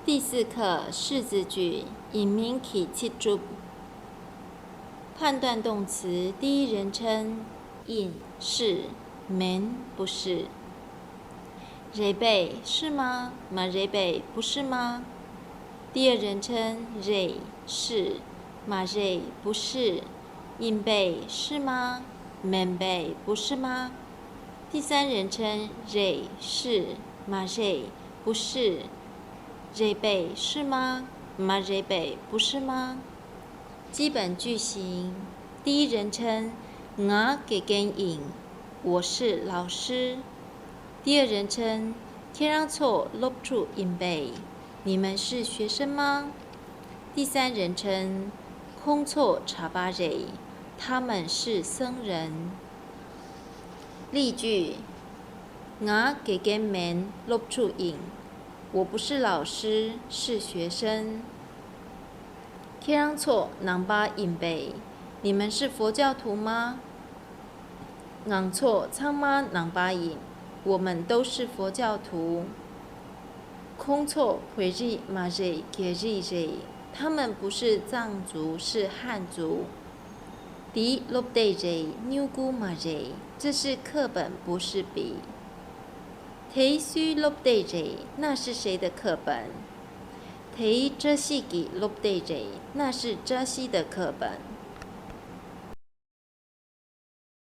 第4课式字句引名起七注。判断动词第一人称引是men不是。荏芃是吗？荏芃不是吗？第二人称荏是，荏芃不是。引芃是吗？men芃不是吗？第三人称荏是，荏芃不是。荏芃是吗？荏芃不是吗？基本句型第一人称我给跟引，我是老师。第二人称天让错落处引芃，你们是学生吗？第三人称空错查巴荏，他们是僧人。例句：我给跟men落处引，我不是老师，是学生。天让错囊巴引芃，你们是佛教徒吗？昂错苍妈囊巴引，我们都是佛教徒。空错回日马日给日日，他们不是藏族，是汉族。第落地日牛姑马日，这是课本，不是笔。提书落地日，那是谁的课本？提这西给落地日，那是这西的课本。